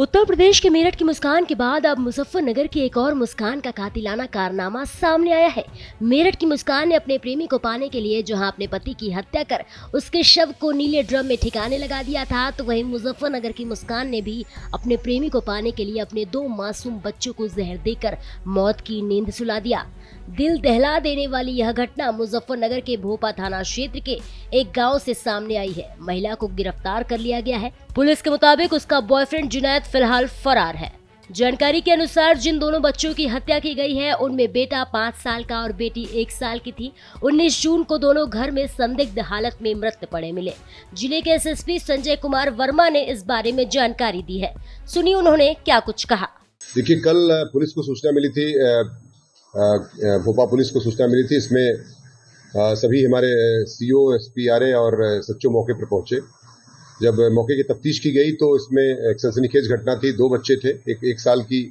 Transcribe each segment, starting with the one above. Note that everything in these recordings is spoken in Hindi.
उत्तर प्रदेश के मेरठ की मुस्कान के बाद अब मुजफ्फरनगर की एक और मुस्कान का कातिलाना कारनामा सामने आया है। मेरठ की मुस्कान ने अपने प्रेमी को पाने के लिए जहां अपने पति की हत्या कर उसके शव को नीले ड्रम में ठिकाने लगा दिया था, तो वहीं मुजफ्फरनगर की मुस्कान ने भी अपने प्रेमी को पाने के लिए अपने 2 मासूम बच्चों को जहर देकर मौत की नींद सुला दिया। दिल दहला देने वाली यह घटना मुजफ्फरनगर के भोपा थाना क्षेत्र के एक गांव से सामने आई है। महिला को गिरफ्तार कर लिया गया है। पुलिस के मुताबिक उसका बॉयफ्रेंड जुनैद फिलहाल फरार है। जानकारी के अनुसार जिन दोनों बच्चों की हत्या की गई है उनमें बेटा 5 साल का और बेटी 1 साल की थी। 19 जून को दोनों घर में संदिग्ध हालत में मृत पड़े मिले। जिले के एसएसपी संजय कुमार वर्मा ने इस बारे में जानकारी दी है। सुनिए उन्होंने क्या कुछ कहा। देखिए, कल पुलिस को सूचना मिली थी, भोपाल पुलिस को सूचना मिली थी। इसमें सभी हमारे सीओ, एसपी, आरए और सच्चो मौके पर पहुंचे। जब मौके की तफ्तीश की गई तो इसमें एक सनसनीखेज घटना थी। 2 बच्चे थे, एक 1 साल की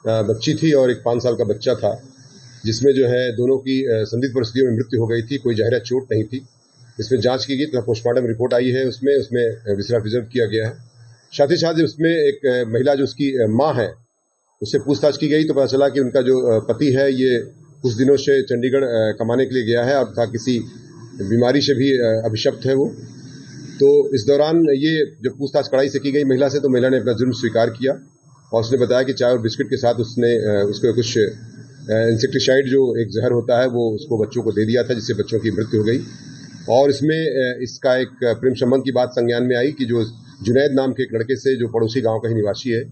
बच्ची थी और एक 5 साल का बच्चा था, जिसमें जो है दोनों की संदिग्ध परिस्थितियों में मृत्यु हो गई थी। कोई जहरा चोट नहीं थी। इसमें जांच की गई तो पोस्टमार्टम रिपोर्ट आई है, उसमें विसरा प्रिजर्व किया गया है। साथ ही साथ उसमें एक महिला जो उसकी माँ है, उससे पूछताछ की गई तो पता चला कि उनका जो पति है ये कुछ दिनों से चंडीगढ़ कमाने के लिए गया है और था किसी बीमारी से भी अभिशप्त है वो। तो इस दौरान ये जब पूछताछ कड़ाई से की गई महिला से, तो महिला ने अपना जुर्म स्वीकार किया और उसने बताया कि चाय और बिस्किट के साथ उसने उसको कुछ इंसेक्टिसाइड जो एक जहर होता है वो उसको बच्चों को दे दिया था, जिससे बच्चों की मृत्यु हो गई। और इसमें इसका एक प्रेम संबंध की बात संज्ञान में आई कि जो जुनैद नाम के एक लड़के से, जो पड़ोसी गाँव का ही निवासी है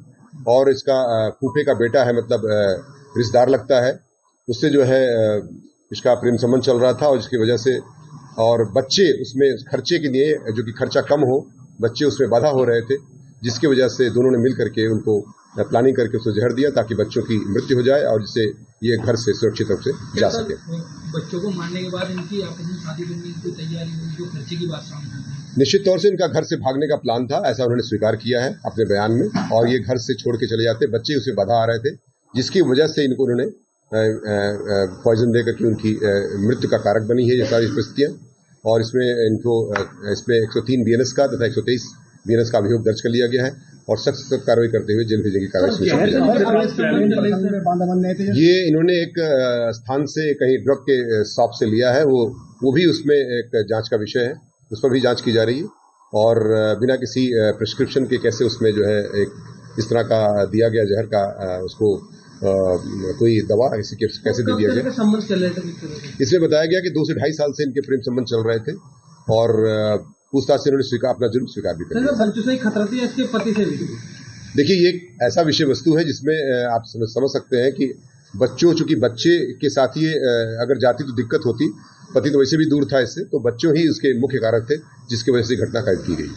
और इसका फूफे का बेटा है, मतलब रिश्तेदार लगता है, उससे जो है इसका प्रेम संबंध चल रहा था। और जिसकी वजह से और बच्चे उसमें खर्चे के लिए, जो कि खर्चा कम हो, बच्चे उसमें बाधा हो रहे थे, जिसकी वजह से दोनों ने मिल करके उनको प्लानिंग करके उसको जहर दिया ताकि बच्चों की मृत्यु हो जाए और जिससे ये घर से सुरक्षित रूप से जा सके। बच्चों को मारने के बाद इनकी आपस में शादी करने की तैयारी हुई, जो खर्चे की बात सामने आई है। निश्चित तौर से इनका घर से भागने का प्लान था, ऐसा उन्होंने स्वीकार किया है अपने बयान में। और ये घर से छोड़ के चले जाते, बच्चे उसमें बाधा आ रहे थे, जिसकी वजह से इनको उन्होंने पॉइजन देकर के उनकी मृत्यु का कारक बनी है ये सारी परिस्थितियां। और इसमें 103 बीएनएस का तथा 123 बीएनएस का अभियोग दर्ज कर लिया गया है और सख्त कार्रवाई करते हुए जेल भेजने की कार्रवाई। ये इन्होंने एक स्थान से कहीं ड्रग के शॉप से लिया है, वो भी उसमें एक जांच का विषय है, उस पर भी जांच की जा रही है। और बिना किसी प्रिस्क्रिप्शन के कैसे उसमें जो है एक इस तरह का दिया गया जहर का उसको कोई दवा कैसे दे दिया गया। इसमें बताया गया कि 2 से 2.5 साल से इनके प्रेम संबंध चल रहे थे और पूछताछ से उन्होंने अपना जुर्म स्वीकार भी कर लिया। देखिए, ये एक ऐसा विषय वस्तु है जिसमें आप समझ सकते हैं कि चूंकि बच्चे के साथ ही अगर जाती तो दिक्कत होती, पति तो वैसे भी दूर था इससे, तो बच्चों ही उसके मुख्य कारक थे जिसकी वजह से घटना कायम की गई।